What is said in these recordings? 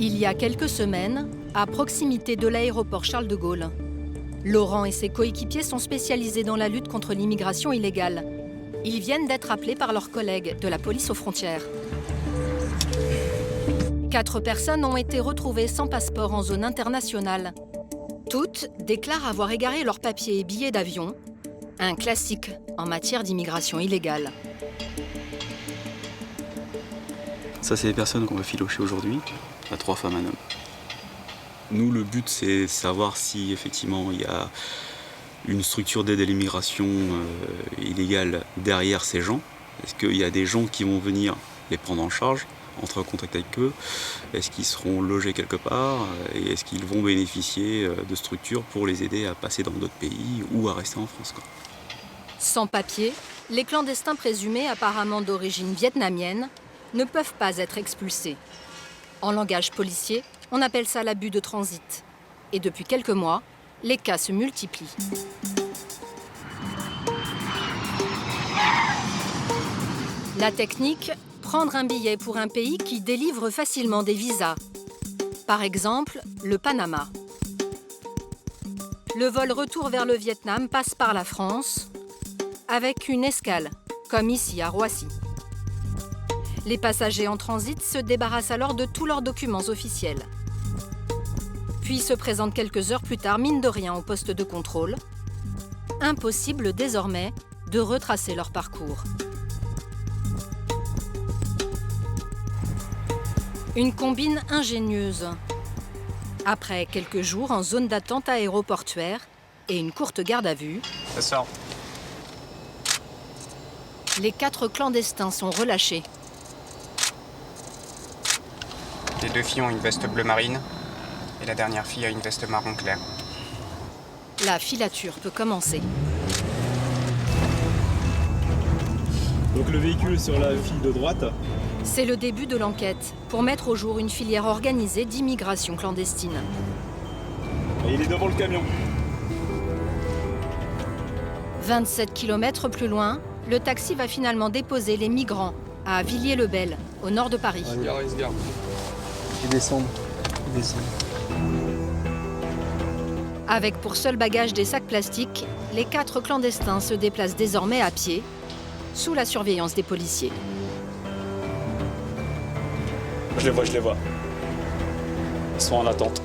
Il y a quelques semaines, à proximité de l'aéroport Charles de Gaulle, Laurent et ses coéquipiers sont spécialisés dans la lutte contre l'immigration illégale. Ils viennent d'être appelés par leurs collègues de la police aux frontières. 4 personnes ont été retrouvées sans passeport en zone internationale. Toutes déclarent avoir égaré leurs papiers et billets d'avion, un classique en matière d'immigration illégale. Ça, c'est les personnes qu'on va filocher aujourd'hui, à 3 femmes, 1 homme. Nous, le but, c'est savoir si effectivement il y a une structure d'aide à l'immigration illégale derrière ces gens. Est-ce qu'il y a des gens qui vont venir les prendre en charge, entrer en contact avec eux? Est-ce qu'ils seront logés quelque part? Et est-ce qu'ils vont bénéficier de structures pour les aider à passer dans d'autres pays ou à rester en France, quoi. Sans papier, les clandestins présumés apparemment d'origine vietnamienne ne peuvent pas être expulsés. En langage policier, on appelle ça l'abus de transit. Et depuis quelques mois, les cas se multiplient. La technique, prendre un billet pour un pays qui délivre facilement des visas. Par exemple, le Panama. Le vol retour vers le Vietnam passe par la France, avec une escale, comme ici à Roissy. Les passagers en transit se débarrassent alors de tous leurs documents officiels. Puis se présentent quelques heures plus tard, mine de rien, au poste de contrôle. Impossible désormais de retracer leur parcours. Une combine ingénieuse. Après quelques jours en zone d'attente aéroportuaire et une courte garde à vue, ça sort. Les 4 clandestins sont relâchés. Les 2 filles ont une veste bleu marine et la dernière fille a une veste marron clair. La filature peut commencer. Donc le véhicule sur la file de droite. C'est le début de l'enquête pour mettre au jour une filière organisée d'immigration clandestine. Et il est devant le camion. 27 km plus loin, le taxi va finalement déposer les migrants à Villiers-le-Bel, au nord de Paris. Il se garde. Ils descendent. Avec pour seul bagage des sacs plastiques, les 4 clandestins se déplacent désormais à pied, sous la surveillance des policiers. Je les vois. Ils sont en attente.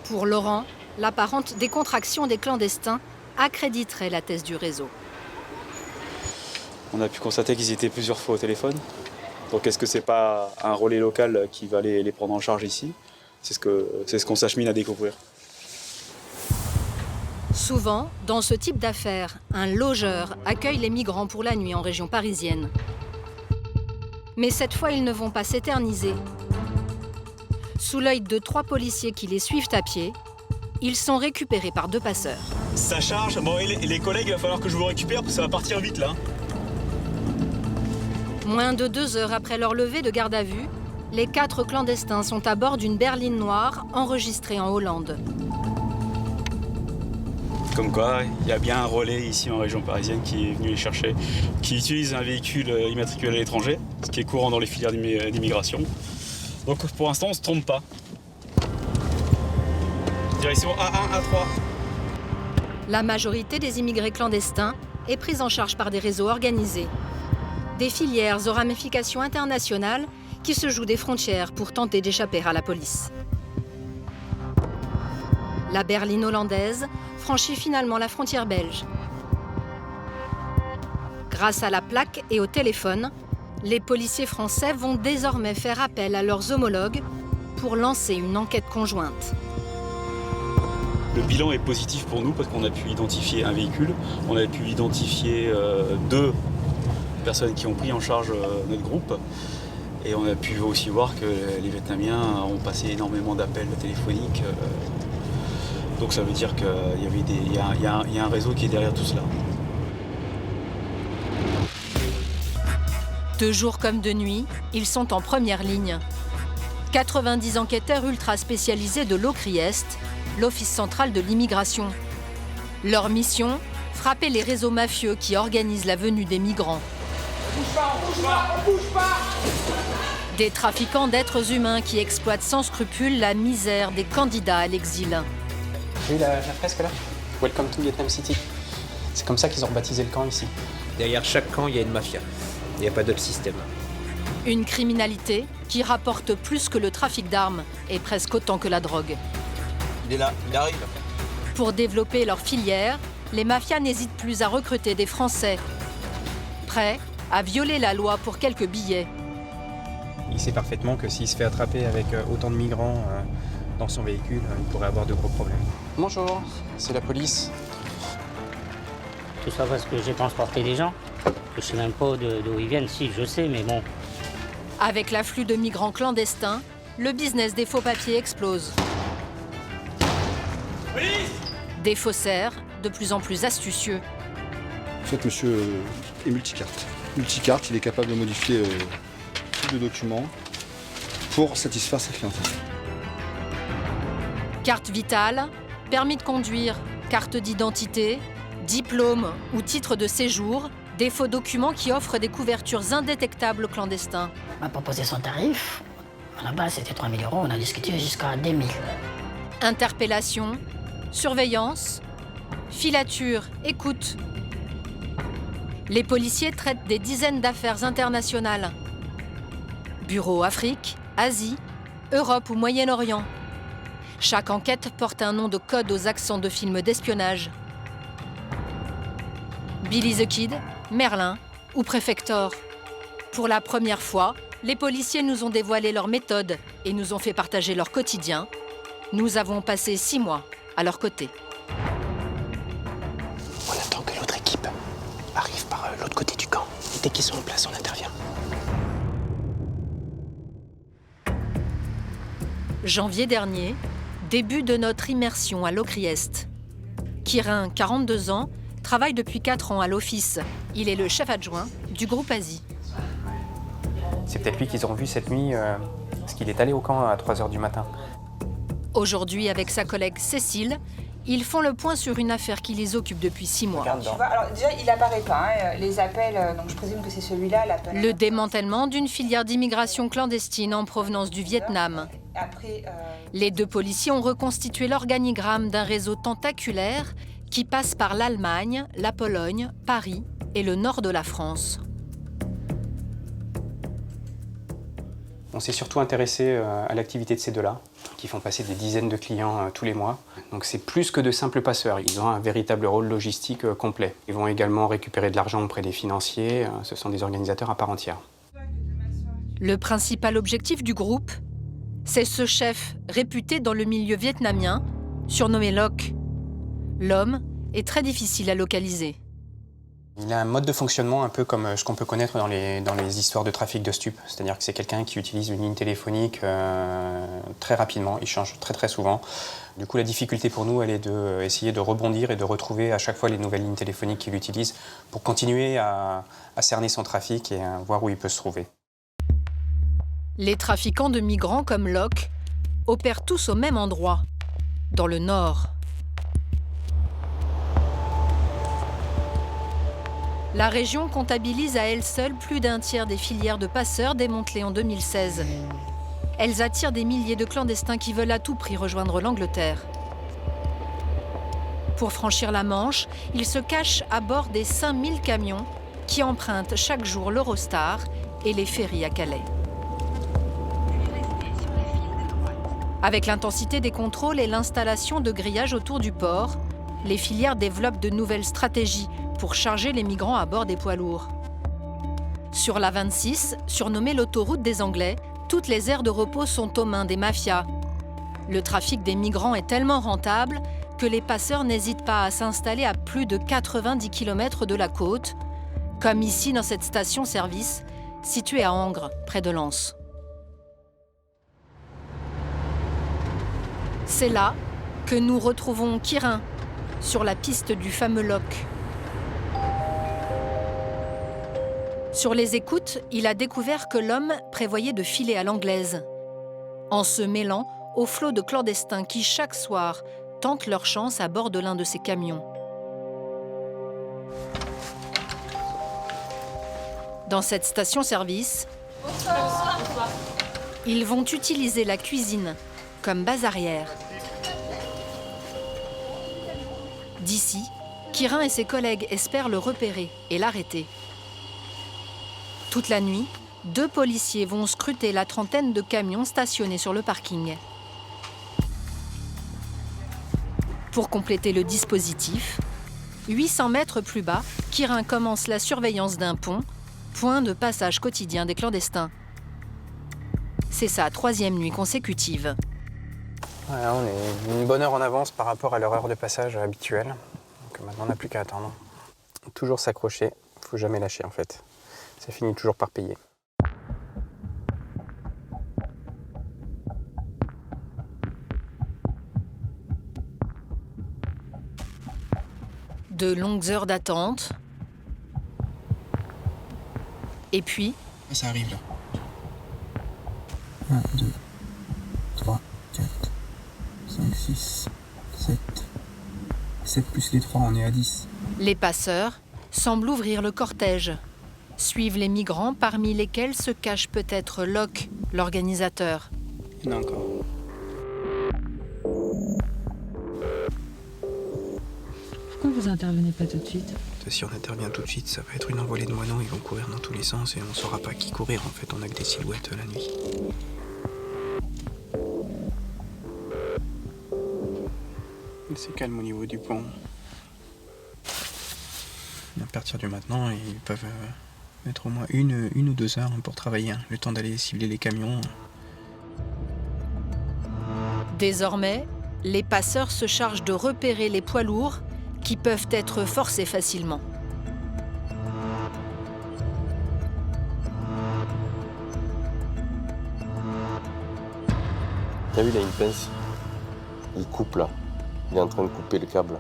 Pour Laurent, l'apparente décontraction des clandestins accréditerait la thèse du réseau. On a pu constater qu'ils étaient plusieurs fois au téléphone. Donc est-ce que c'est pas un relais local qui va les prendre en charge ici? C'est ce qu'on s'achemine à découvrir. Souvent, dans ce type d'affaires, un logeur accueille les migrants pour la nuit en région parisienne. Mais cette fois, ils ne vont pas s'éterniser. Sous l'œil de 3 policiers qui les suivent à pied, ils sont récupérés par 2 passeurs. Ça charge. Bon, et les collègues, il va falloir que je vous récupère parce que ça va partir vite là. Moins de 2 heures après leur levée de garde à vue, les 4 clandestins sont à bord d'une berline noire enregistrée en Hollande. Comme quoi, il y a bien un relais ici en région parisienne qui est venu les chercher, qui utilise un véhicule immatriculé à l'étranger, ce qui est courant dans les filières d'immigration. Donc pour l'instant, on ne se trompe pas. Direction A1, A3. La majorité des immigrés clandestins est prise en charge par des réseaux organisés. Des filières aux ramifications internationales qui se jouent des frontières pour tenter d'échapper à la police. La berline hollandaise franchit finalement la frontière belge. Grâce à la plaque et au téléphone, les policiers français vont désormais faire appel à leurs homologues pour lancer une enquête conjointe. Le bilan est positif pour nous parce qu'on a pu identifier un véhicule, on a pu identifier 2 personnes qui ont pris en charge notre groupe. Et on a pu aussi voir que les Vietnamiens ont passé énormément d'appels téléphoniques. Donc ça veut dire qu'il y a un réseau qui est derrière tout cela. De jour comme de nuit, ils sont en première ligne. 90 enquêteurs ultra spécialisés de l'OCRIEST, l'Office central de l'immigration. Leur mission, frapper les réseaux mafieux qui organisent la venue des migrants. On bouge pas, on bouge pas, on bouge pas! Des trafiquants d'êtres humains qui exploitent sans scrupule la misère des candidats à l'exil. J'ai vu la fresque là? Welcome to Vietnam City. C'est comme ça qu'ils ont rebaptisé le camp ici. Derrière chaque camp, il y a une mafia. Il n'y a pas d'autre système. Une criminalité qui rapporte plus que le trafic d'armes et presque autant que la drogue. Il est là, il arrive. Pour développer leur filière, les mafias n'hésitent plus à recruter des Français, prêts à violer la loi pour quelques billets. Il sait parfaitement que s'il se fait attraper avec autant de migrants dans son véhicule, il pourrait avoir de gros problèmes. Bonjour, c'est la police. Tout ça parce que j'ai transporté des gens. Je sais même pas d'où ils viennent. Si, je sais, mais bon. Avec l'afflux de migrants clandestins, le business des faux papiers explose. Police ! Des faussaires de plus en plus astucieux. En fait, monsieur est multicarte. Multicarte, il est capable de modifier tout de documents pour satisfaire sa clientèle. Carte vitale, permis de conduire, carte d'identité, diplôme ou titre de séjour, des faux documents qui offrent des couvertures indétectables aux clandestins. On m'a proposé son tarif. À la base, c'était 3 000 €. On a discuté jusqu'à 2 000. Interpellation, surveillance, filature, écoute. Les policiers traitent des dizaines d'affaires internationales. Bureau Afrique, Asie, Europe ou Moyen-Orient. Chaque enquête porte un nom de code aux accents de films d'espionnage. Billy the Kid, Merlin ou Prefector. Pour la première fois, les policiers nous ont dévoilé leurs méthodes et nous ont fait partager leur quotidien. Nous avons passé 6 mois à leur côté. On attend que l'autre équipe arrive par l'autre côté du camp. Et dès qu'ils sont en place, on intervient. Janvier dernier, début de notre immersion à Locriest. Kirin, 42 ans, travaille depuis 4 ans à l'office. Il est le chef adjoint du groupe Asie. C'est peut-être lui qu'ils ont vu cette nuit, parce qu'il est allé au camp à 3 h du matin. Aujourd'hui, avec sa collègue Cécile, ils font le point sur une affaire qui les occupe depuis 6 mois. Tu vois, alors déjà, il apparaît pas, hein, les appels, donc je présume que c'est celui-là, l'appel. Le démantèlement d'une filière d'immigration clandestine en provenance du Vietnam. Après, Les 2 policiers ont reconstitué l'organigramme d'un réseau tentaculaire qui passe par l'Allemagne, la Pologne, Paris et le nord de la France. On s'est surtout intéressé à l'activité de ces deux-là, qui font passer des dizaines de clients tous les mois. Donc c'est plus que de simples passeurs, ils ont un véritable rôle logistique complet. Ils vont également récupérer de l'argent auprès des financiers, ce sont des organisateurs à part entière. Le principal objectif du groupe, c'est ce chef réputé dans le milieu vietnamien, surnommé Loc. L'homme est très difficile à localiser. Il a un mode de fonctionnement un peu comme ce qu'on peut connaître dans les histoires de trafic de stupes. C'est-à-dire que c'est quelqu'un qui utilise une ligne téléphonique très rapidement, il change très très souvent. Du coup, la difficulté pour nous, elle est d'essayer de rebondir et de retrouver à chaque fois les nouvelles lignes téléphoniques qu'il utilise pour continuer à cerner son trafic et à voir où il peut se trouver. Les trafiquants de migrants comme Loc opèrent tous au même endroit, dans le nord. La région comptabilise à elle seule plus d'un tiers des filières de passeurs démantelées en 2016. Elles attirent des milliers de clandestins qui veulent à tout prix rejoindre l'Angleterre. Pour franchir la Manche, ils se cachent à bord des 5000 camions qui empruntent chaque jour l'Eurostar et les ferries à Calais. Avec l'intensité des contrôles et l'installation de grillages autour du port, les filières développent de nouvelles stratégies pour charger les migrants à bord des poids lourds. Sur l'A26, surnommée l'autoroute des Anglais, toutes les aires de repos sont aux mains des mafias. Le trafic des migrants est tellement rentable que les passeurs n'hésitent pas à s'installer à plus de 90 km de la côte, comme ici dans cette station-service, située à Angres, près de Lens. C'est là que nous retrouvons Kirin, sur la piste du fameux Loc. Sur les écoutes, il a découvert que l'homme prévoyait de filer à l'anglaise, en se mêlant au flot de clandestins qui, chaque soir, tentent leur chance à bord de l'un de ces camions. Dans cette station-service, Ils vont utiliser la cuisine comme base arrière. D'ici, Quirin et ses collègues espèrent le repérer et l'arrêter. Toute la nuit, 2 policiers vont scruter la trentaine de camions stationnés sur le parking. Pour compléter le dispositif, 800 mètres plus bas, Quirin commence la surveillance d'un pont, point de passage quotidien des clandestins. C'est sa 3e nuit consécutive. Voilà, on est une bonne heure en avance par rapport à leur heure de passage habituelle. Donc maintenant, on n'a plus qu'à attendre. Toujours s'accrocher, il ne faut jamais lâcher en fait. Ça finit toujours par payer. De longues heures d'attente. Et puis... Ça arrive là. 1, 2, 3, 4, 5, 6, 7. 7 plus les 3, on est à 10. Les passeurs semblent ouvrir le cortège. Suivent les migrants, parmi lesquels se cache peut-être Locke, l'organisateur. Il y en a encore. Pourquoi vous intervenez pas tout de suite? Si on intervient tout de suite, ça va être une envolée de moineaux, ils vont courir dans tous les sens et on ne saura pas qui courir en fait, on a que des silhouettes la nuit. C'est calme au niveau du pont. À partir du maintenant, ils peuvent mettre au moins une ou 2 heures pour travailler, hein, le temps d'aller cibler les camions. Désormais, les passeurs se chargent de repérer les poids lourds qui peuvent être forcés facilement. T'as vu, il a une pince. Il coupe là. Il est en train de couper le câble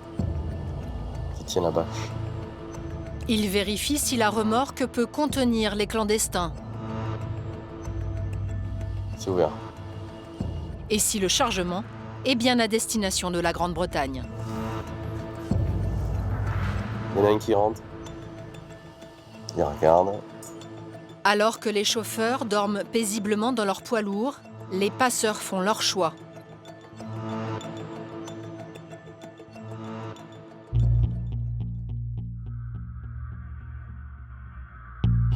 qui tient la bâche. Il vérifie si la remorque peut contenir les clandestins. C'est ouvert. Et si le chargement est bien à destination de la Grande-Bretagne. Il y en a un qui rentre. Il regarde. Alors que les chauffeurs dorment paisiblement dans leur poids lourd, les passeurs font leur choix.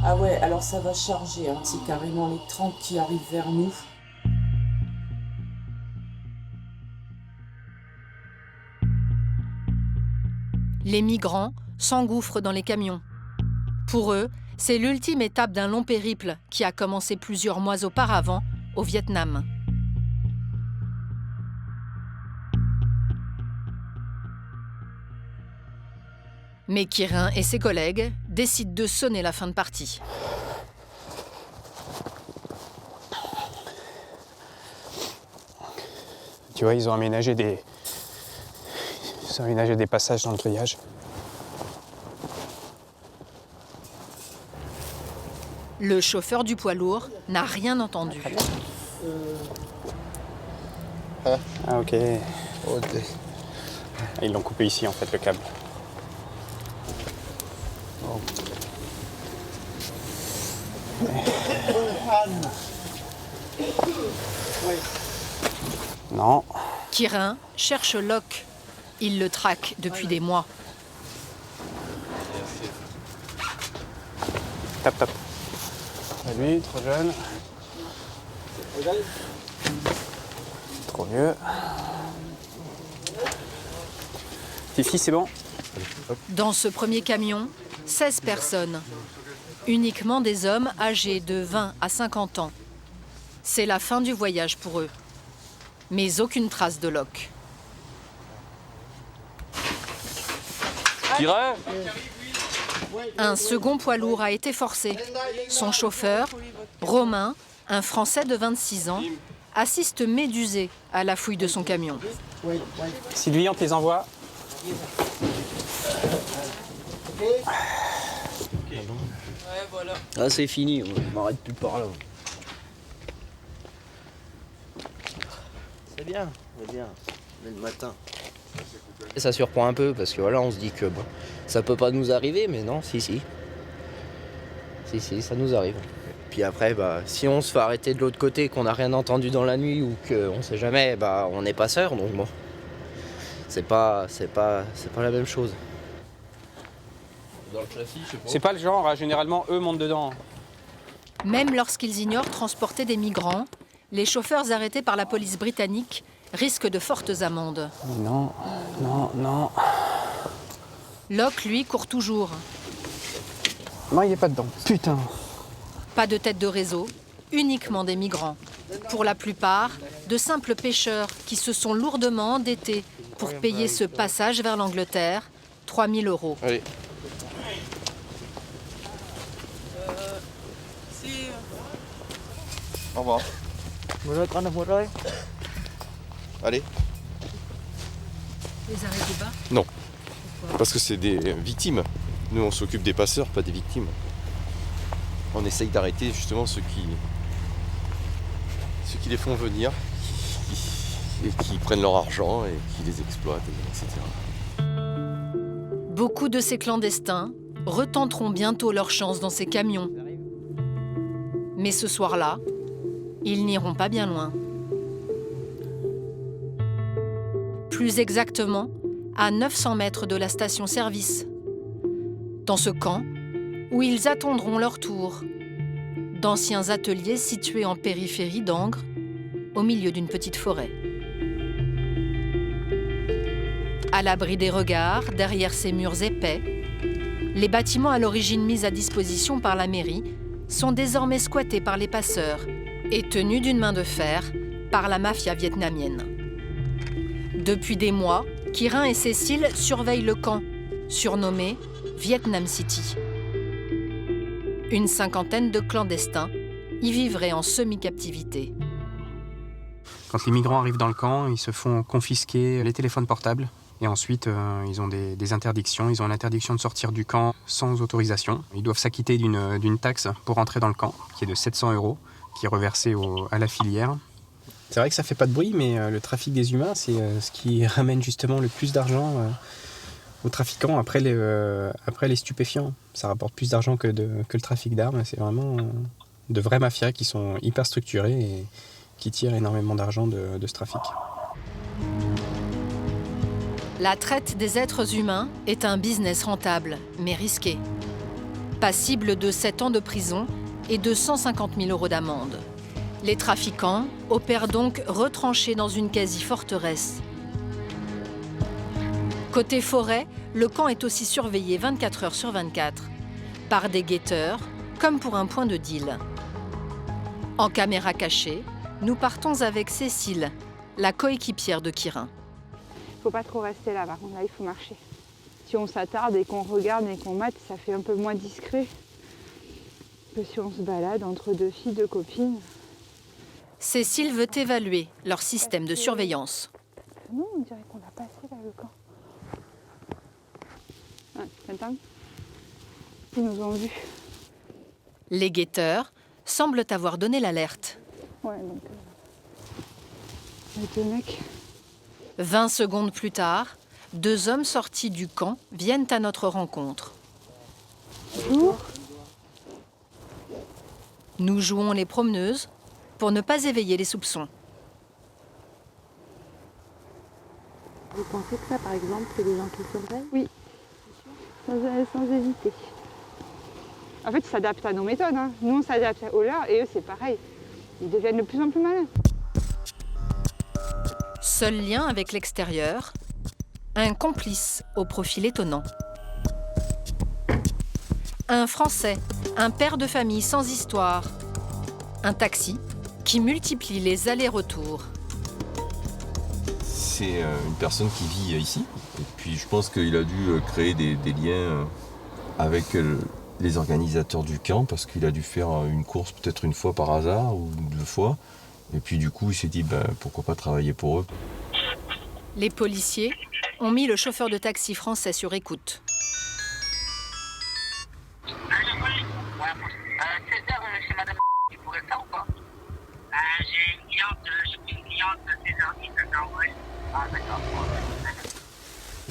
Ah ouais, alors ça va charger, hein. C'est carrément les 30 qui arrivent vers nous. Les migrants s'engouffrent dans les camions. Pour eux, c'est l'ultime étape d'un long périple qui a commencé plusieurs mois auparavant au Vietnam. Mais Quirin et ses collègues décident de sonner la fin de partie. Tu vois, ils ont aménagé des passages dans le grillage. Le chauffeur du poids lourd n'a rien entendu. Ah ok. Ils l'ont coupé ici en fait, le câble. Non. Quirin cherche Locke. Il le traque depuis des mois. Tap, tap. Lui, trop jeune. Trop vieux. Fifi, c'est bon? Dans ce premier camion, 16 personnes. Uniquement des hommes âgés de 20 à 50 ans. C'est la fin du voyage pour eux. Mais aucune trace de Locke. Quirin ? Un second poids lourd a été forcé. Son chauffeur, Romain, un Français de 26 ans, assiste médusé à la fouille de son camion. Sylvie, on te les envoie. Ah, c'est fini, on m'arrête plus par là. C'est bien, mais le matin. Et ça surprend un peu parce que voilà, on se dit que bon, ça peut pas nous arriver, mais non, si, ça nous arrive. Puis après, si on se fait arrêter de l'autre côté, qu'on n'a rien entendu dans la nuit ou qu'on sait jamais, on est passeur, donc bon. C'est pas la même chose. Dans le châssis, je sais pas. C'est pas le genre, généralement, eux montent dedans. Même lorsqu'ils ignorent transporter des migrants, les chauffeurs arrêtés par la police britannique risquent de fortes amendes. Non. Locke, lui, court toujours. Non, il n'est pas dedans. Putain. Pas de tête de réseau, uniquement des migrants. Pour la plupart, de simples pêcheurs qui se sont lourdement endettés pour payer ce passage vers l'Angleterre, 3 000 €. Allez. Au revoir. Allez. Les arrêts du bas ? Non. Parce que c'est des victimes. Nous, on s'occupe des passeurs, pas des victimes. On essaye d'arrêter justement ceux qui les font venir, qui prennent leur argent et qui les exploitent, etc. Beaucoup de ces clandestins retenteront bientôt leur chance dans ces camions. Mais ce soir-là, ils n'iront pas bien loin. Plus exactement, à 900 mètres de la station-service. Dans ce camp, où ils attendront leur tour, d'anciens ateliers situés en périphérie d'Angres, au milieu d'une petite forêt. À l'abri des regards, derrière ces murs épais, les bâtiments à l'origine mis à disposition par la mairie sont désormais squattés par les passeurs et tenus d'une main de fer par la mafia vietnamienne. Depuis des mois, Kirin et Cécile surveillent le camp, surnommé Vietnam City. Une cinquantaine de clandestins y vivraient en semi-captivité. Quand les migrants arrivent dans le camp, ils se font confisquer les téléphones portables. Et ensuite, ils ont des interdictions. Ils ont l'interdiction de sortir du camp sans autorisation. Ils doivent s'acquitter d'une taxe pour entrer dans le camp, qui est de 700 €, qui est reversée à la filière. C'est vrai que ça fait pas de bruit, mais le trafic des humains, c'est ce qui ramène justement le plus d'argent aux trafiquants après les stupéfiants. Ça rapporte plus d'argent que le trafic d'armes. C'est vraiment de vraies mafias qui sont hyper structurées et qui tirent énormément d'argent de ce trafic. La traite des êtres humains est un business rentable, mais risqué. Passible de 7 ans de prison et de 150 000 € d'amende. Les trafiquants opèrent donc retranchés dans une quasi-forteresse. Côté forêt, le camp est aussi surveillé 24 heures sur 24, par des guetteurs, comme pour un point de deal. En caméra cachée, nous partons avec Cécile, la coéquipière de Kirin. Il ne faut pas trop rester là, par contre, là, il faut marcher. Si on s'attarde et qu'on regarde et qu'on mate, ça fait un peu moins discret que si on se balade entre deux filles, deux copines. Cécile veut évaluer leur système de surveillance. Nous, on dirait qu'on a passé là le camp. Ah, attends. Ils nous ont vus. Les guetteurs semblent avoir donné l'alerte. Ouais, donc... les deux mecs... 20 secondes plus tard, 2 hommes sortis du camp viennent à notre rencontre. Bonjour. Nous jouons les promeneuses pour ne pas éveiller les soupçons. Vous pensez que ça, par exemple, c'est des gens qui surveillent ? Oui, sans hésiter. En fait, ils s'adaptent à nos méthodes. Hein. Nous, on s'adapte aux leurs et eux, c'est pareil. Ils deviennent de plus en plus malins. Seul lien avec l'extérieur, un complice au profil étonnant. Un Français, un père de famille sans histoire. Un taxi qui multiplie les allers-retours. C'est une personne qui vit ici. Et puis je pense qu'il a dû créer des liens avec les organisateurs du camp parce qu'il a dû faire une course peut-être une fois par hasard ou 2 fois. Et puis du coup, il s'est dit pourquoi pas travailler pour eux. Les policiers ont mis le chauffeur de taxi français sur écoute.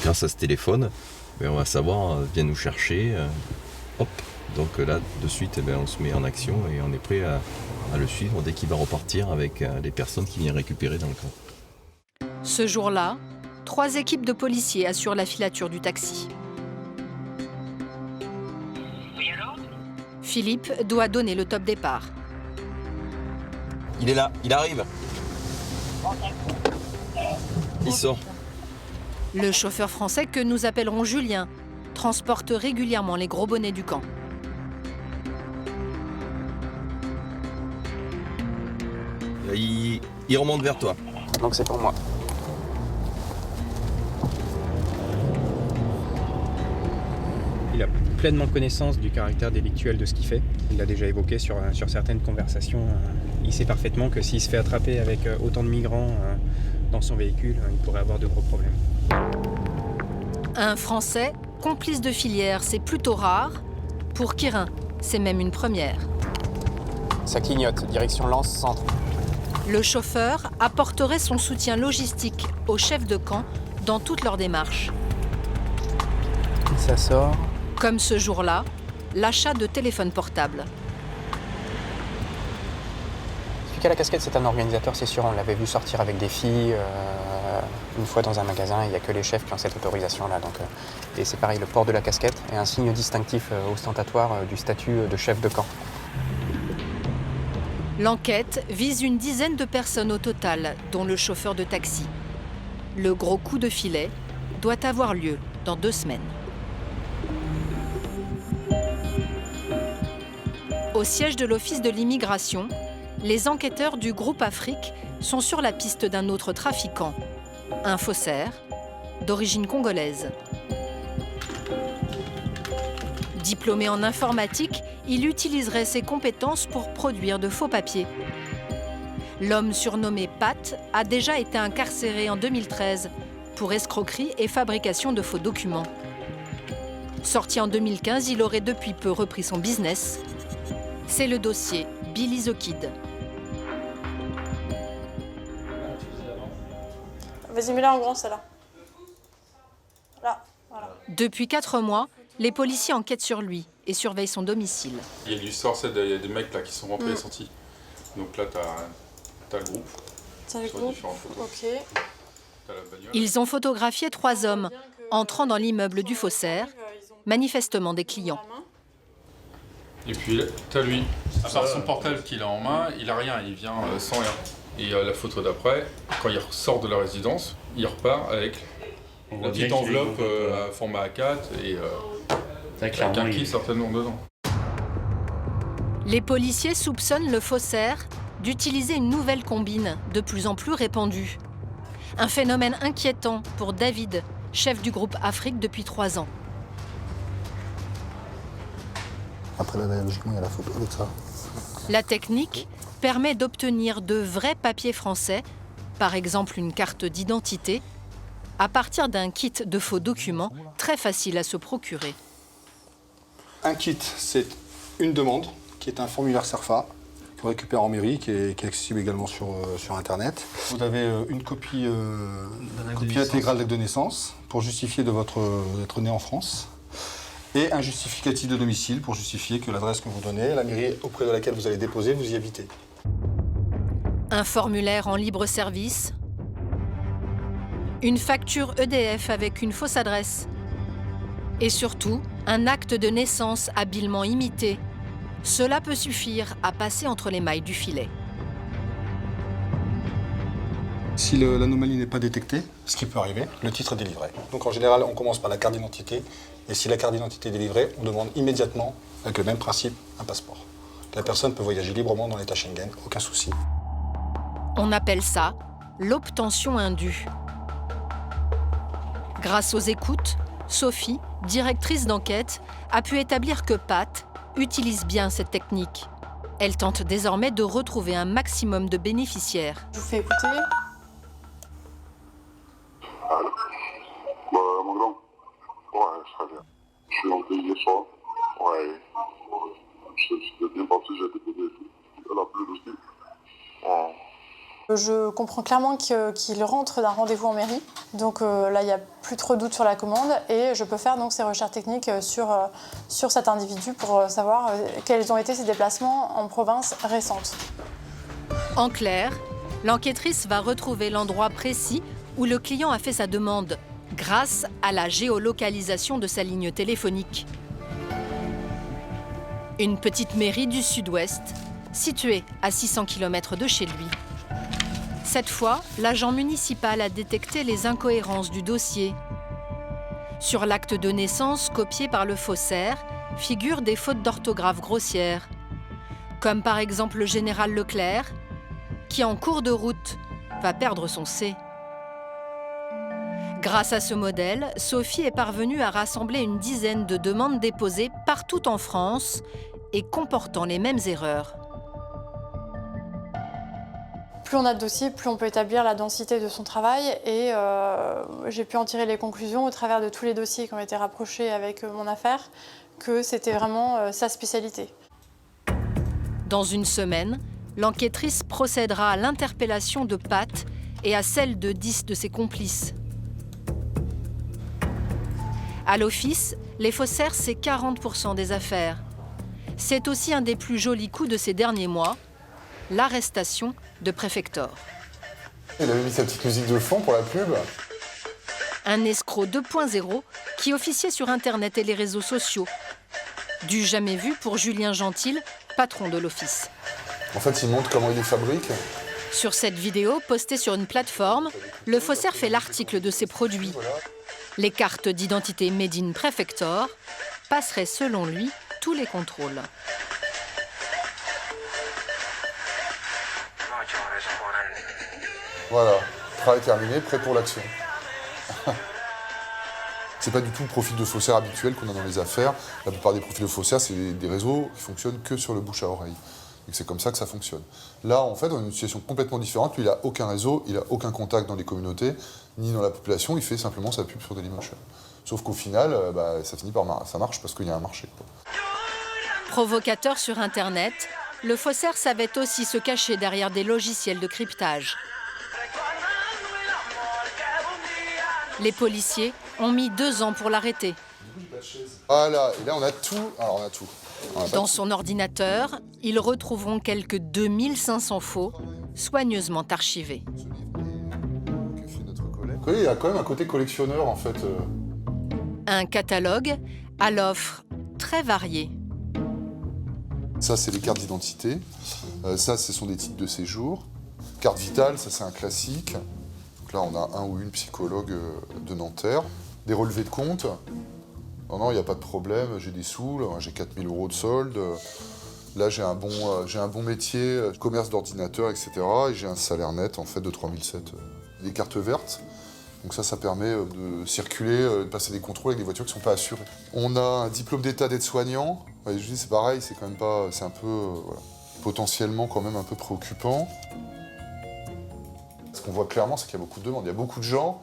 Grâce à ce téléphone, on va savoir, vient nous chercher, hop, Donc là, de suite, on se met en action et on est prêt à le suivre dès qu'il va repartir avec les personnes qui viennent récupérer dans le camp. Ce jour-là, 3 équipes de policiers assurent la filature du taxi. Philippe doit donner le top départ. Il est là, il arrive. Il sort. Le chauffeur français, que nous appellerons Julien, transporte régulièrement les gros bonnets du camp. Il remonte vers toi. Donc c'est pour moi. Il a pleinement connaissance du caractère délictuel de ce qu'il fait. Il l'a déjà évoqué sur certaines conversations. Il sait parfaitement que s'il se fait attraper avec autant de migrants dans son véhicule, il pourrait avoir de gros problèmes. Un Français, complice de filière, c'est plutôt rare. Pour Quirin, c'est même une première. Ça clignote, direction Lens Centre. Le chauffeur apporterait son soutien logistique aux chefs de camp dans toutes leurs démarches. Ça sort. Comme ce jour-là, l'achat de téléphones portables. Celui qui a la casquette, c'est un organisateur, c'est sûr. On l'avait vu sortir avec des filles une fois dans un magasin. Il n'y a que les chefs qui ont cette autorisation-là. Et c'est pareil, le port de la casquette est un signe distinctif ostentatoire du statut de chef de camp. L'enquête vise une dizaine de personnes au total, dont le chauffeur de taxi. Le gros coup de filet doit avoir lieu dans 2 semaines. Au siège de l'Office de l'immigration, les enquêteurs du groupe Afrique sont sur la piste d'un autre trafiquant, un faussaire d'origine congolaise. Diplômé en informatique, il utiliserait ses compétences pour produire de faux papiers. L'homme surnommé Pat a déjà été incarcéré en 2013 pour escroquerie et fabrication de faux documents. Sorti en 2015, il aurait depuis peu repris son business. C'est le dossier Billy the Kid. Vas-y, mets-la en grand, celle-là. Là, voilà. Depuis 4 mois, les policiers enquêtent sur lui et surveillent son domicile. Il y a l'histoire, il y a des mecs là qui sont rentrés et sortis. Donc là, t'as le groupe. T'as le groupe, ok. Ils ont photographié 3 hommes entrant dans l'immeuble du faussaire, manifestement des clients. Et puis t'as lui, à part son portable qu'il a en main, il a rien, il vient sans rien. Et la photo d'après, quand il sort de la résidence, il repart avec la petite enveloppe à format A4 et avec un kit certainement dedans. Les policiers soupçonnent le faussaire d'utiliser une nouvelle combine de plus en plus répandue. Un phénomène inquiétant pour David, chef du groupe Afrique depuis 3 ans. Après, là, logiquement, il y a la photo avec ça. La technique permet d'obtenir de vrais papiers français, par exemple une carte d'identité, à partir d'un kit de faux documents très facile à se procurer. Un kit, c'est une demande, qui est un formulaire CERFA, qu'on récupère en mairie, qui est accessible également sur Internet. Vous avez une copie intégrale d'acte de naissance, pour justifier d'être né en France. Et un justificatif de domicile pour justifier que l'adresse que vous donnez, la mairie auprès de laquelle vous allez déposer, vous y habitez. Un formulaire en libre service, une facture EDF avec une fausse adresse et surtout un acte de naissance habilement imité. Cela peut suffire à passer entre les mailles du filet. Si l'anomalie n'est pas détectée, ce qui peut arriver, le titre est délivré. Donc en général, on commence par la carte d'identité. Et si la carte d'identité est délivrée, on demande immédiatement, avec le même principe, un passeport. La personne peut voyager librement dans l'État Schengen, aucun souci. On appelle ça l'obtention indue. Grâce aux écoutes, Sophie, directrice d'enquête, a pu établir que Pat utilise bien cette technique. Elle tente désormais de retrouver un maximum de bénéficiaires. Je vous fais écouter. Mon grand. Ouais, très bien. Je suis rentré hier soir. Ouais. J'étais bien parti, j'ai déposé et tout. Elle a plu aussi. Ouais. Je comprends clairement qu'il rentre d'un rendez-vous en mairie. Donc là, il n'y a plus trop de doute sur la commande et je peux faire donc ces recherches techniques sur cet individu pour savoir quels ont été ses déplacements en province récente. En clair, l'enquêtrice va retrouver l'endroit précis où le client a fait sa demande grâce à la géolocalisation de sa ligne téléphonique. Une petite mairie du sud-ouest, située à 600 km de chez lui. Cette fois, l'agent municipal a détecté les incohérences du dossier. Sur l'acte de naissance copié par le faussaire figurent des fautes d'orthographe grossières, comme par exemple le général Leclerc, qui en cours de route va perdre son C. Grâce à ce modèle, Sophie est parvenue à rassembler une dizaine de demandes déposées partout en France et comportant les mêmes erreurs. Plus on a de dossiers, plus on peut établir la densité de son travail et j'ai pu en tirer les conclusions au travers de tous les dossiers qui ont été rapprochés avec mon affaire que c'était vraiment sa spécialité. Dans une semaine, l'enquêtrice procédera à l'interpellation de Pat et à celle de 10 de ses complices. À l'office, les faussaires, c'est 40% des affaires. C'est aussi un des plus jolis coups de ces derniers mois, l'arrestation de Prefector. Il avait mis sa petite musique de fond pour la pub. Un escroc 2.0 qui officiait sur Internet et les réseaux sociaux. Du jamais vu pour Julien Gentil, patron de l'office. En fait, il montre comment il les fabrique. Sur cette vidéo, postée sur une plateforme, le faussaire fait l'article de ses produits. Les cartes d'identité Made in Prefector passeraient selon lui tous les contrôles. Voilà, travail terminé, prêt pour l'action. C'est pas du tout le profil de faussaire habituel qu'on a dans les affaires. La plupart des profils de faussaires, c'est des réseaux qui fonctionnent que sur le bouche à oreille. Et c'est comme ça que ça fonctionne. Là, en fait, on a une situation complètement différente. Lui, il n'a aucun réseau, il n'a aucun contact dans les communautés, ni dans la population. Il fait simplement sa pub sur Dailymotion. Sauf qu'au final, ça finit par ça marche parce qu'il y a un marché. Provocateur sur Internet, le faussaire savait aussi se cacher derrière des logiciels de cryptage. Les policiers ont mis 2 ans pour l'arrêter. Voilà, et là on a tout. Alors on a tout. Dans son ordinateur, ils retrouveront quelques 2500 faux, soigneusement archivés. Il y a quand même un côté collectionneur en fait. Un catalogue à l'offre très variée. Ça, c'est les cartes d'identité. Ça, ce sont des titres de séjour. Carte vitale, ça c'est un classique. Donc là, on a un ou une psychologue de Nanterre. Des relevés de compte. Non, il n'y a pas de problème, j'ai des sous, j'ai 4 000 € de solde. Là, j'ai un bon métier, commerce d'ordinateur, etc. Et j'ai un salaire net, en fait, de 3 700. Des cartes vertes. Donc ça permet de circuler, de passer des contrôles avec des voitures qui ne sont pas assurées. On a un diplôme d'état d'aide-soignant. Ouais, je dis, c'est pareil, c'est quand même pas... C'est un peu... voilà, potentiellement quand même un peu préoccupant. Ce qu'on voit clairement, c'est qu'il y a beaucoup de demandes. Il y a beaucoup de gens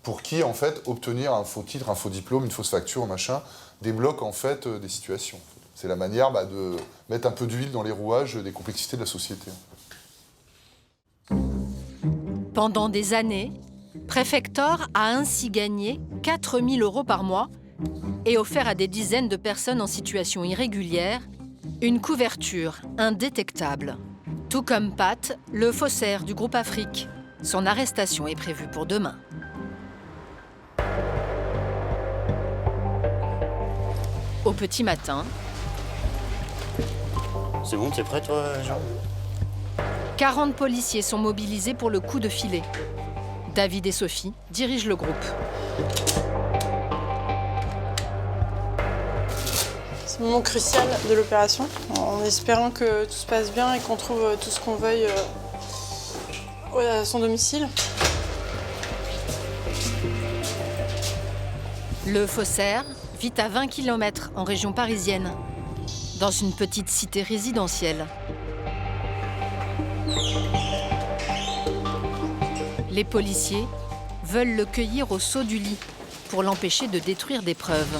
pour qui, en fait, obtenir un faux titre, un faux diplôme, une fausse facture, machin, débloque, en fait, des situations. C'est la manière de mettre un peu d'huile dans les rouages des complexités de la société. Pendant des années, Prefector a ainsi gagné 4 000 € par mois et offert à des dizaines de personnes en situation irrégulière une couverture indétectable. Tout comme Pat, le faussaire du groupe Afrique. Son arrestation est prévue pour demain. Au petit matin... C'est bon, t'es prêt toi, Jean ? 40 policiers sont mobilisés pour le coup de filet. David et Sophie dirigent le groupe. C'est le moment crucial de l'opération, en espérant que tout se passe bien et qu'on trouve tout ce qu'on veuille à son domicile. Le faussaire vit à 20 km en région parisienne, dans une petite cité résidentielle. Les policiers veulent le cueillir au saut du lit pour l'empêcher de détruire des preuves.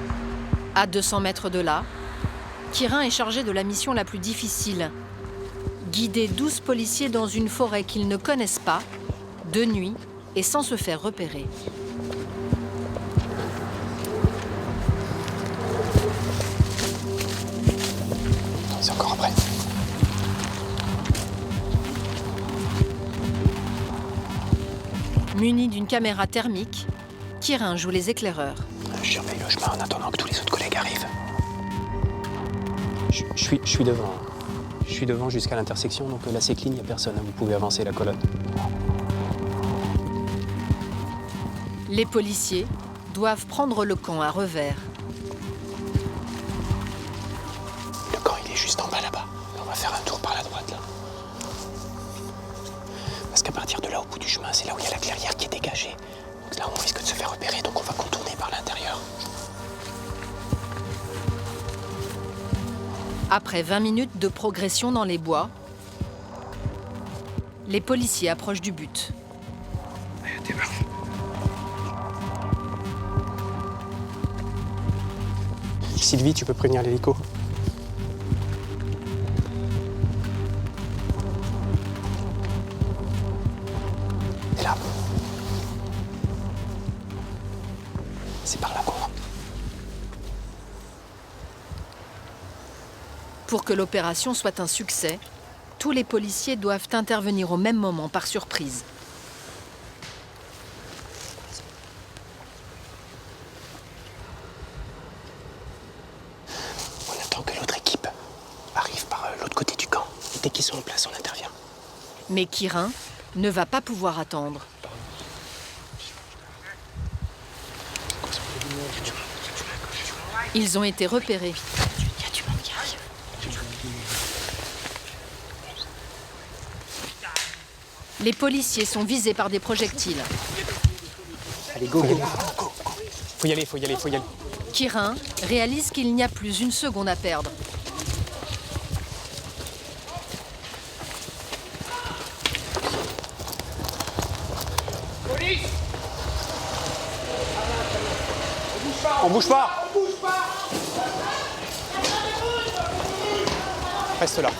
À 200 mètres de là, Quirin est chargé de la mission la plus difficile. Guider 12 policiers dans une forêt qu'ils ne connaissent pas, de nuit et sans se faire repérer. C'est encore après. Muni d'une caméra thermique, Quirin joue les éclaireurs. Je surveille le chemin en attendant que tous les autres collègues arrivent. Je suis devant. Je suis devant jusqu'à l'intersection, donc là c'est clean, il n'y a personne. Vous pouvez avancer la colonne. Les policiers doivent prendre le camp à revers. Le camp, il est juste en bas là-bas. On va faire un tour par la droite là. Parce qu'à partir de là, au bout du chemin, c'est là où il y a la clairière qui est dégagée. Donc là, on risque de se faire repérer, donc on va contourner par l'intérieur. Après 20 minutes de progression dans les bois, les policiers approchent du but. Sylvie, tu peux prévenir l'hélico. Et là. C'est par là qu'on rentre. Pour que l'opération soit un succès, tous les policiers doivent intervenir au même moment par surprise. On attend que l'autre équipe arrive par l'autre côté du camp. Dès qu'ils sont en place, on intervient. Mais Quirin ne va pas pouvoir attendre. Ils ont été repérés. Les policiers sont visés par des projectiles. Allez, go, go, go, go. Faut y aller, faut y aller, faut y aller. Quirin réalise qu'il n'y a plus une seconde à perdre. Police! On bouge pas! On bouge pas! Reste là.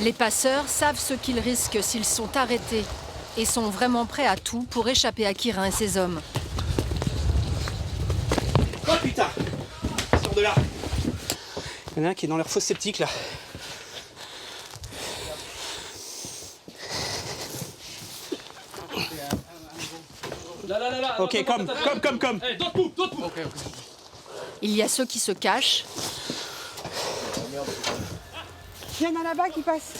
Les passeurs savent ce qu'ils risquent s'ils sont arrêtés et sont vraiment prêts à tout pour échapper à Quirin et ses hommes. Oh putain! Sors de là! Il y en a un qui est dans leur fosse septique là. Ok, comme. Hey, d'autres coups, d'autres coups. Okay. Il y a ceux qui se cachent. Il y en a là-bas qui passent.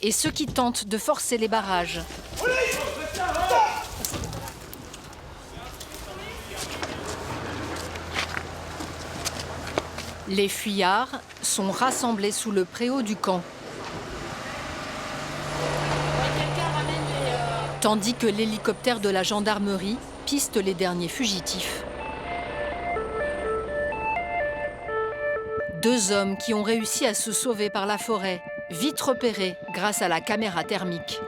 Et ceux qui tentent de forcer les barrages. Les fuyards sont rassemblés sous le préau du camp. Tandis que l'hélicoptère de la gendarmerie piste les derniers fugitifs. 2 hommes qui ont réussi à se sauver par la forêt, vite repérés grâce à la caméra thermique.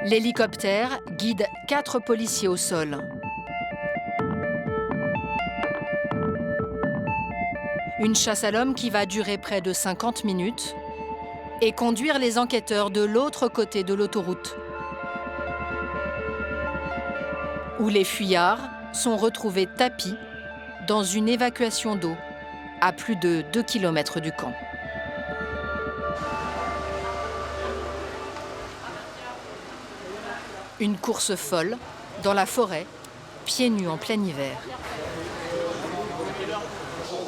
L'hélicoptère guide 4 policiers au sol. Une chasse à l'homme qui va durer près de 50 minutes et conduire les enquêteurs de l'autre côté de l'autoroute, où les fuyards sont retrouvés tapis dans une évacuation d'eau à plus de 2 km du camp. Une course folle dans la forêt, pieds nus en plein hiver.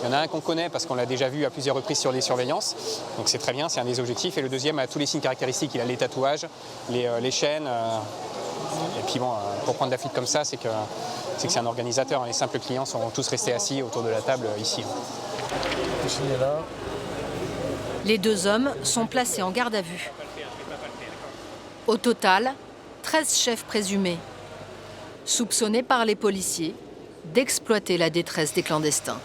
Il y en a un qu'on connaît parce qu'on l'a déjà vu à plusieurs reprises sur les surveillances, donc c'est très bien, c'est un des objectifs. Et le deuxième a tous les signes caractéristiques, il a les tatouages, les chaînes. Et puis bon, pour prendre la fuite comme ça, c'est que c'est un organisateur. Les simples clients sont tous restés assis autour de la table ici. Les 2 hommes sont placés en garde à vue. Au total, 13 chefs présumés, soupçonnés par les policiers d'exploiter la détresse des clandestins.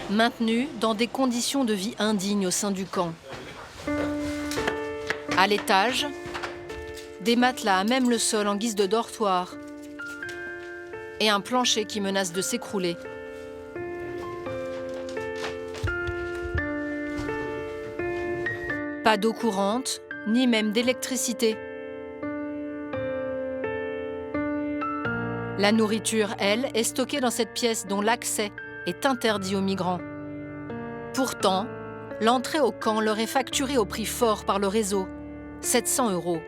maintenus dans des conditions de vie indignes au sein du camp. À l'étage, des matelas à même le sol en guise de dortoir et un plancher qui menace de s'écrouler. Pas d'eau courante, ni même d'électricité. La nourriture, elle, est stockée dans cette pièce dont l'accès est interdit aux migrants. Pourtant, l'entrée au camp leur est facturée au prix fort par le réseau, 700 €.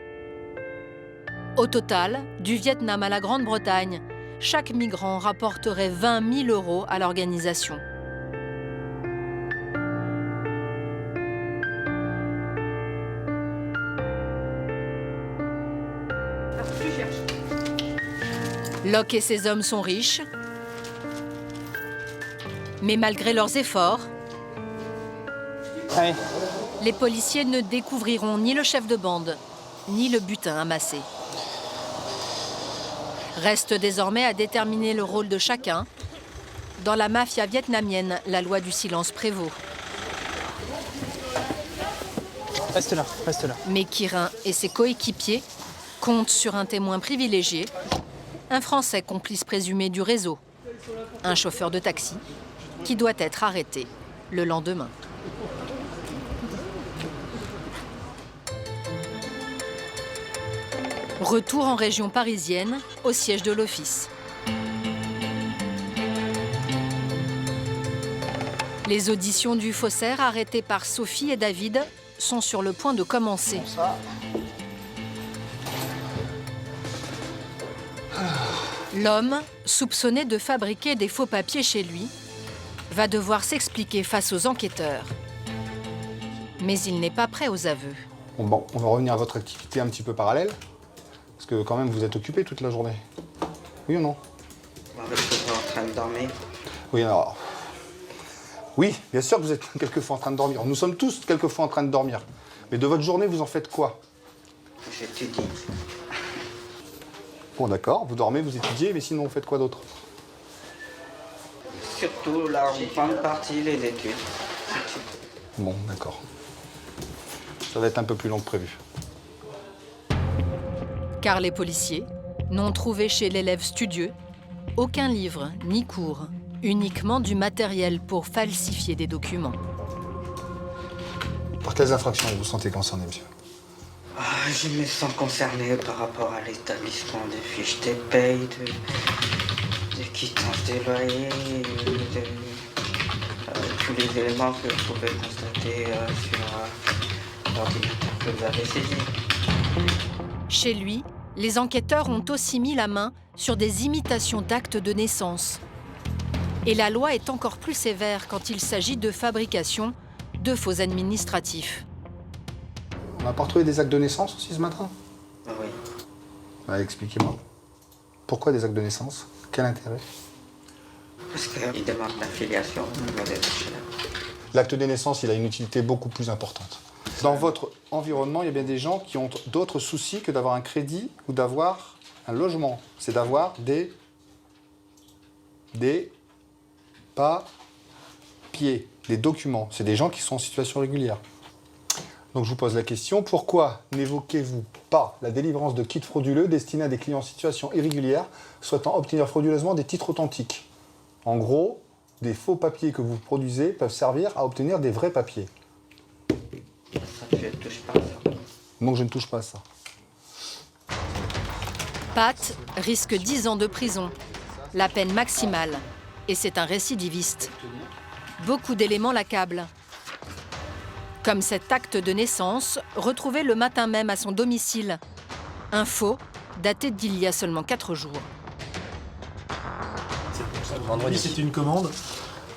Au total, du Vietnam à la Grande-Bretagne, chaque migrant rapporterait 20 000 € à l'organisation. Locke et ses hommes sont riches, mais malgré leurs efforts, les policiers ne découvriront ni le chef de bande, ni le butin amassé. Reste désormais à déterminer le rôle de chacun. Dans la mafia vietnamienne, la loi du silence prévaut. Reste là, reste là. Mais Quirin et ses coéquipiers comptent sur un témoin privilégié, un Français complice présumé du réseau, un chauffeur de taxi qui doit être arrêté le lendemain. Retour en région parisienne, au siège de l'office. Les auditions du faussaire arrêté par Sophie et David sont sur le point de commencer. L'homme, soupçonné de fabriquer des faux papiers chez lui, va devoir s'expliquer face aux enquêteurs. Mais il n'est pas prêt aux aveux. Bon, on va revenir à votre activité un petit peu parallèle. Parce que quand même, vous êtes occupé toute la journée. Oui ou non? Je suis en train de dormir. Oui, alors... Oui, bien sûr que vous êtes quelquefois en train de dormir. Nous sommes tous quelquefois en train de dormir. Mais de votre journée, vous en faites quoi? J'étudie. Bon, d'accord, vous dormez, vous étudiez, mais sinon, vous faites quoi d'autre? Surtout, là, en grande partie, les études. Bon, d'accord. Ça va être un peu plus long que prévu. Car les policiers n'ont trouvé chez l'élève studieux aucun livre ni cours, uniquement du matériel pour falsifier des documents. Par quelles infractions vous vous sentez concerné, monsieur? Je me sens concerné par rapport à l'établissement des fiches de paye, de quittances des loyers, tous les éléments que vous pouvez constater sur l'ordinateur que vous avez saisi. Chez lui, les enquêteurs ont aussi mis la main sur des imitations d'actes de naissance. Et la loi est encore plus sévère quand il s'agit de fabrication de faux administratifs. On n'a pas retrouvé des actes de naissance aussi ce matin? Oui. Expliquez-moi. Pourquoi des actes de naissance? Quel intérêt? Parce qu'il demande l'affiliation. L'acte de naissance, il a une utilité beaucoup plus importante. Dans votre environnement, il y a bien des gens qui ont d'autres soucis que d'avoir un crédit ou d'avoir un logement. C'est d'avoir des papiers, des documents. C'est des gens qui sont en situation régulière. Donc je vous pose la question, pourquoi n'évoquez-vous pas la délivrance de kits frauduleux destinés à des clients en situation irrégulière souhaitant obtenir frauduleusement des titres authentiques? En gros, des faux papiers que vous produisez peuvent servir à obtenir des vrais papiers. Je ne touche pas à ça. Donc je ne touche pas à ça. Pat risque 10 ans de prison, la peine maximale, et c'est un récidiviste. Beaucoup d'éléments l'accablent. Comme cet acte de naissance, retrouvé le matin même à son domicile. Un faux, daté d'il y a seulement 4 jours. Vendredi, c'était une commande.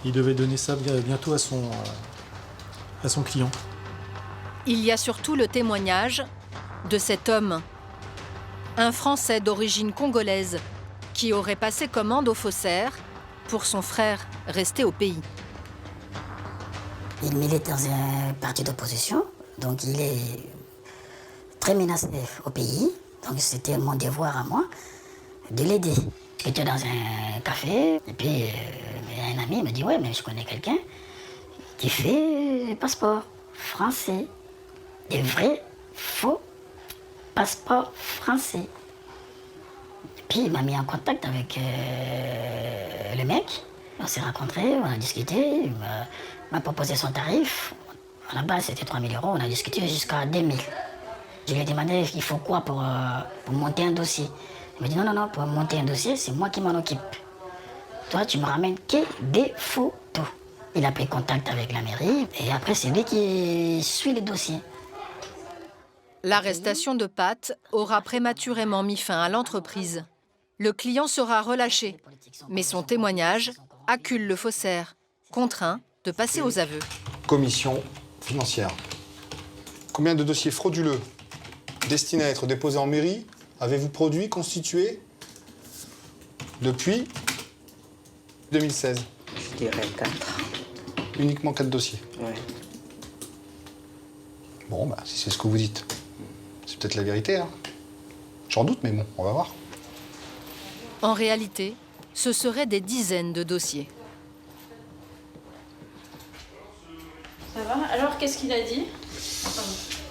Il devait donner ça bientôt à son client. Il y a surtout le témoignage de cet homme, un Français d'origine congolaise, qui aurait passé commande au faussaire pour son frère resté au pays. Il milite dans un parti d'opposition, donc il est très menacé au pays. Donc c'était mon devoir à moi de l'aider. J'étais dans un café, et puis un ami, il me dit, ouais, mais je connais quelqu'un qui fait des passeports français. Des vrais, faux passeports français. Puis il m'a mis en contact avec le mec. On s'est rencontrés, on a discuté, il m'a proposé son tarif. À la base, c'était 3 000 €, on a discuté jusqu'à 2 000. Je lui ai demandé, il faut quoi pour monter un dossier. Il m'a dit, non, pour monter un dossier, c'est moi qui m'en occupe. Toi, tu me ramènes que des photos. Il a pris contact avec la mairie, et après, c'est lui qui suit les dossiers. L'arrestation de Pat aura prématurément mis fin à l'entreprise. Le client sera relâché, mais son témoignage accule le faussaire, contraint de passer aux aveux. Commission financière. Combien de dossiers frauduleux destinés à être déposés en mairie avez-vous produit, constitué depuis 2016? Je dirais 4. Uniquement 4 dossiers. Ouais. Bon, bah, si c'est ce que vous dites, c'est peut-être la vérité, hein. J'en doute, mais bon, on va voir. En réalité, ce seraient des dizaines de dossiers. Ça va? Alors, qu'est-ce qu'il a dit?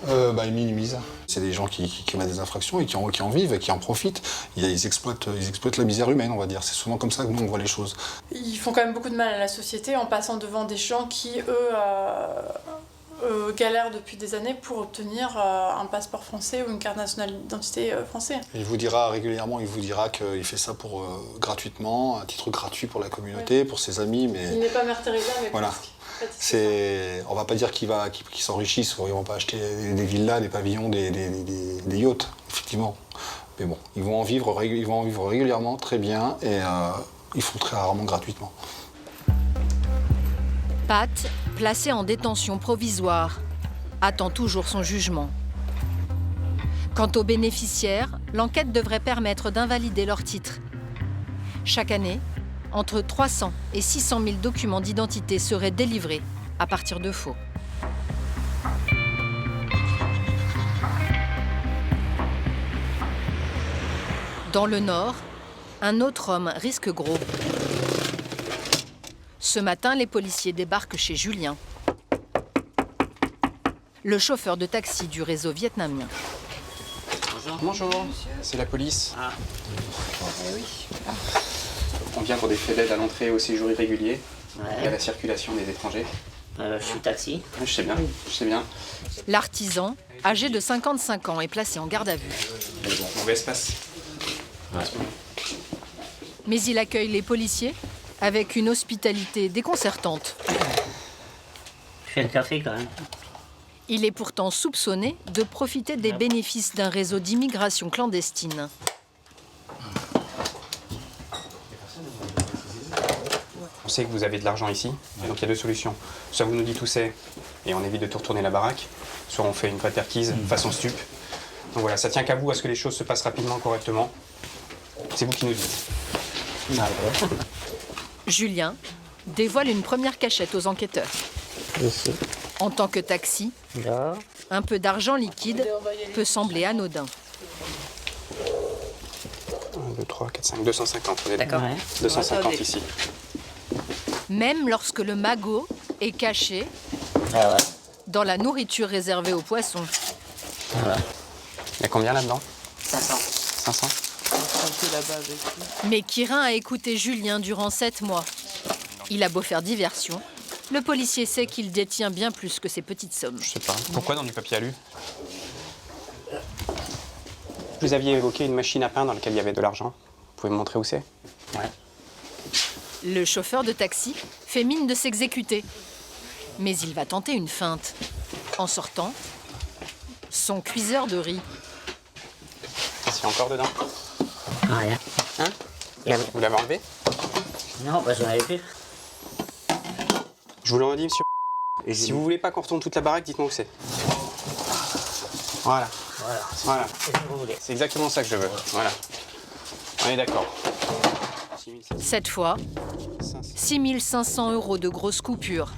Il minimise. C'est des gens qui commettent des infractions et qui en vivent et qui en profitent. Ils exploitent la misère humaine, on va dire. C'est souvent comme ça que nous, on voit les choses. Ils font quand même beaucoup de mal à la société en passant devant des gens qui, eux, galèrent depuis des années pour obtenir un passeport français ou une carte nationale d'identité français. Il vous dira régulièrement, qu'il fait ça pour gratuitement, à titre gratuit pour la communauté, pour ses amis. Mais il n'est pas Mère Teresa, mais voilà. On va pas dire qu'il s'enrichisse, ils vont pas acheter des villas, des pavillons, des yachts, effectivement. Mais bon, ils vont en vivre régulièrement, très bien, et ils font très rarement gratuitement. Pat, placé en détention provisoire, attend toujours son jugement. Quant aux bénéficiaires, l'enquête devrait permettre d'invalider leur titre. Chaque année, entre 300 et 600 000 documents d'identité seraient délivrés à partir de faux. Dans le Nord, un autre homme risque gros. Ce matin, les policiers débarquent chez Julien, le chauffeur de taxi du réseau vietnamien. Bonjour, c'est la police. Ah. Oui. On vient pour des faits d'aide à l'entrée et au séjour irrégulier et à la circulation des étrangers. Je suis taxi. Je sais bien. L'artisan, âgé de 55 ans, est placé en garde à vue. Mauvais espace. Ouais. Mais il accueille les policiers avec une hospitalité déconcertante. Je fais le café quand même. Il est pourtant soupçonné de profiter des bénéfices d'un réseau d'immigration clandestine. On sait que vous avez de l'argent ici, donc il y a deux solutions. Soit vous nous dites où c'est et on évite de tout retourner la baraque, soit on fait une vraie perquise façon stup. Donc voilà, ça tient qu'à vous à ce que les choses se passent rapidement, correctement. C'est vous qui nous dites. Julien dévoile une première cachette aux enquêteurs. Ici. En tant que taxi, Là. un peu d'argent liquide peut sembler anodin. 1, 2, 3, 4, 5, 250, on est D'accord. 250 ici. Même lorsque le magot est caché dans la nourriture réservée aux poissons. Voilà. Il y a combien là-dedans? 500. 500. Mais Kirin a écouté Julien durant 7 mois. Il a beau faire diversion, le policier sait qu'il détient bien plus que ces petites sommes. Je sais pas. Pourquoi dans du papier alu? Vous aviez évoqué une machine à pain dans laquelle il y avait de l'argent. Vous pouvez me montrer où c'est? Ouais. Le chauffeur de taxi fait mine de s'exécuter. Mais il va tenter une feinte. En sortant, son cuiseur de riz. Qu'est-ce qu'il y a encore dedans? Rien. Hein? Vous l'avez enlevé? Non, j'en avais plus. Je vous le redis, monsieur. Et si vous voulez pas qu'on retourne toute la baraque, dites-moi où c'est. Voilà. Voilà. C'est exactement ça que je veux. Voilà. On est d'accord. Cette fois, 6 500 € de grosses coupures.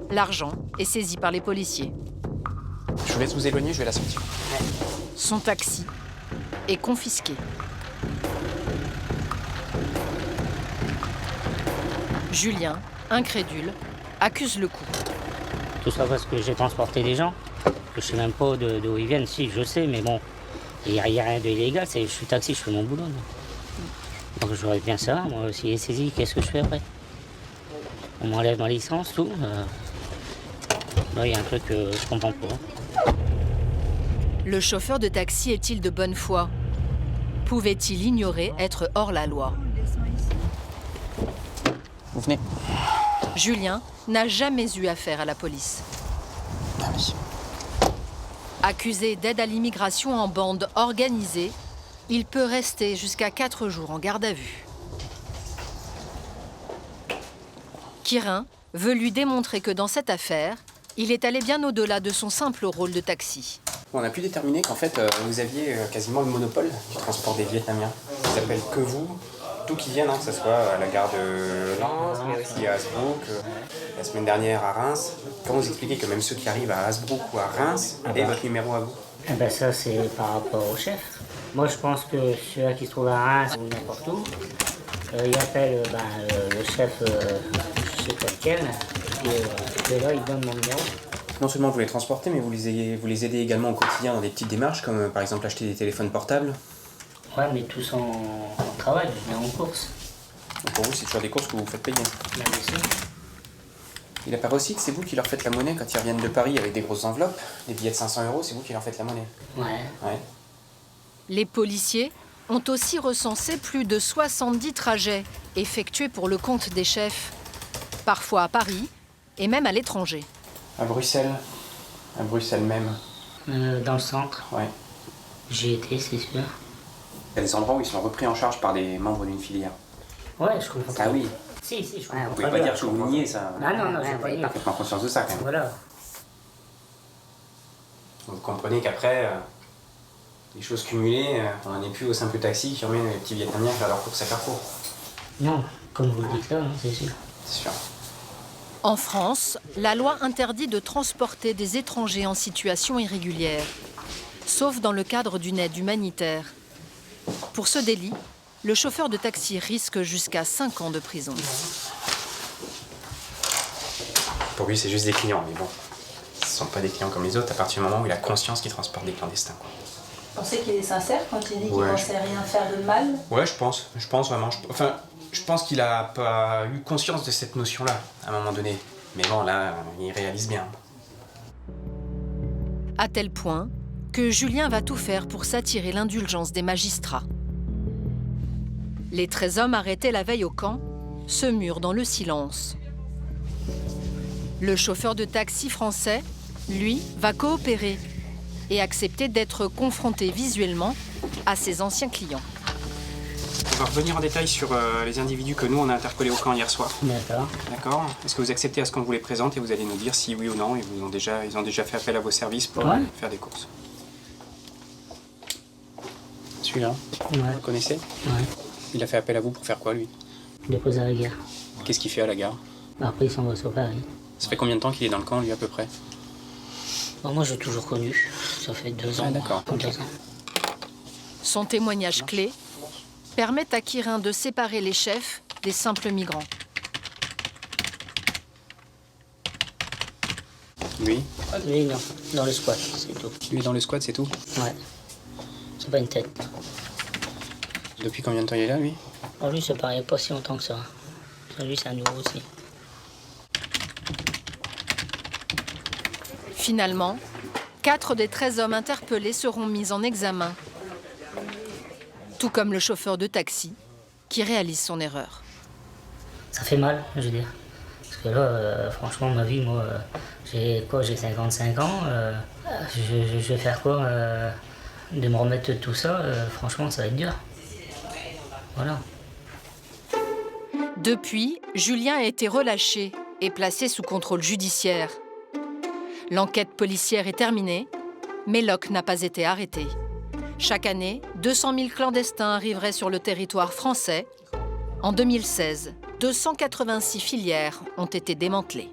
L'argent est saisi par les policiers. Je vous laisse vous éloigner, je vais la sortir. Son taxi est confisqué. Julien, incrédule, accuse le coup. Tout ça parce que j'ai transporté des gens. Je sais même pas d'où ils viennent. Si, je sais, mais bon, il n'y a rien d'illégal. Je suis taxi, je fais mon boulot. Donc je voudrais bien savoir, moi, s'il est saisi, qu'est-ce que je fais après? On m'enlève ma licence, tout. Là, il y a un truc que je comprends pas. Le chauffeur de taxi est-il de bonne foi? Pouvait-il ignorer être hors la loi? Vous venez. Julien n'a jamais eu affaire à la police. Ah oui. Accusé d'aide à l'immigration en bande organisée, il peut rester jusqu'à 4 jours en garde à vue. Quirin veut lui démontrer que dans cette affaire, il est allé bien au-delà de son simple rôle de taxi. On a pu déterminer qu'en fait, vous aviez quasiment le monopole du transport des Vietnamiens. Ils s'appellent que vous, d'où qu'ils viennent, que ce soit à la gare de Lens, mais aussi à Hasbrook, la semaine dernière à Reims. Comment vous expliquez que même ceux qui arrivent à Hasbrook ou à Reims aient votre numéro à vous? Ça, c'est par rapport au chef. Moi, je pense que ceux qui se trouvent à Reims ou n'importe où, ils appellent le chef, je sais pas lequel, et là, ils donnent mon numéro. Non seulement vous les transportez, mais vous les aidez également au quotidien dans des petites démarches, comme par exemple acheter des téléphones portables. Ouais, mais tout son travail, je viens en course. Donc pour vous, c'est toujours des courses que vous faites payer. Bien sûr. Il apparaît aussi que c'est vous qui leur faites la monnaie quand ils reviennent de Paris avec des grosses enveloppes, des billets de 500 €, c'est vous qui leur faites la monnaie. Ouais. Les policiers ont aussi recensé plus de 70 trajets effectués pour le compte des chefs, parfois à Paris et même à l'étranger. À Bruxelles même. Dans le centre. Ouais. J'y étais, c'est sûr. Il y a des endroits où ils sont repris en charge par des membres d'une filière. Ouais, je comprends. Ah oui. Si, je comprends. Vous pouvez pas dire que vous niez ça. Non, j'ai pas nié. Parfaitement conscience de ça quand même. Voilà. Vous comprenez qu'après, les choses cumulées, on n'en est plus au simple taxi qui emmène les petits Vietnamiens faire leurs courses à Carrefour. Non, comme vous le dites là, c'est sûr. C'est sûr. En France, la loi interdit de transporter des étrangers en situation irrégulière, sauf dans le cadre d'une aide humanitaire. Pour ce délit, le chauffeur de taxi risque jusqu'à 5 ans de prison. Pour lui, c'est juste des clients, mais bon, ce ne sont pas des clients comme les autres à partir du moment où il a conscience qu'il transporte des clandestins. Vous pensez qu'il est sincère quand il dit qu'il Ouais, ne pensait rien faire de mal? Ouais, je pense vraiment. Je pense qu'il a pas eu conscience de cette notion-là, à un moment donné. Mais bon, là, il réalise bien. À tel point que Julien va tout faire pour s'attirer l'indulgence des magistrats. Les 13 hommes arrêtés la veille au camp se murent dans le silence. Le chauffeur de taxi français, lui, va coopérer et accepter d'être confronté visuellement à ses anciens clients. On va revenir en détail sur les individus que nous, on a interpellés au camp hier soir. D'accord. D'accord. Est-ce que vous acceptez à ce qu'on vous les présente et vous allez nous dire si oui ou non, et ils ont déjà fait appel à vos services pour faire des courses? Celui-là, vous le connaissez? Ouais. Il a fait appel à vous pour faire quoi, lui? Déposer à la gare. Qu'est-ce qu'il fait à la gare? Après, il s'en va sur Paris. Ça fait combien de temps qu'il est dans le camp, lui, à peu près? Moi, j'ai toujours connu. Ça fait 2 ans. Ah, d'accord. 2 ans. Son témoignage clé permet à Quirin de séparer les chefs des simples migrants. Lui? Lui, non. Dans le squat, c'est tout. Lui, dans le squat, c'est tout? Ouais. C'est pas une tête. Depuis combien de temps il est là, lui? Lui, ça paraît pas si longtemps que ça. Lui, c'est un nouveau aussi. Finalement, 4 des 13 hommes interpellés seront mis en examen, tout comme le chauffeur de taxi qui réalise son erreur. Ça fait mal, je veux dire. Parce que là, franchement, ma vie, moi, j'ai 55 ans. Je vais faire quoi de me remettre de tout ça, franchement, ça va être dur. Voilà. Depuis, Julien a été relâché et placé sous contrôle judiciaire. L'enquête policière est terminée, mais Locke n'a pas été arrêté. Chaque année, 200 000 clandestins arriveraient sur le territoire français. En 2016, 286 filières ont été démantelées.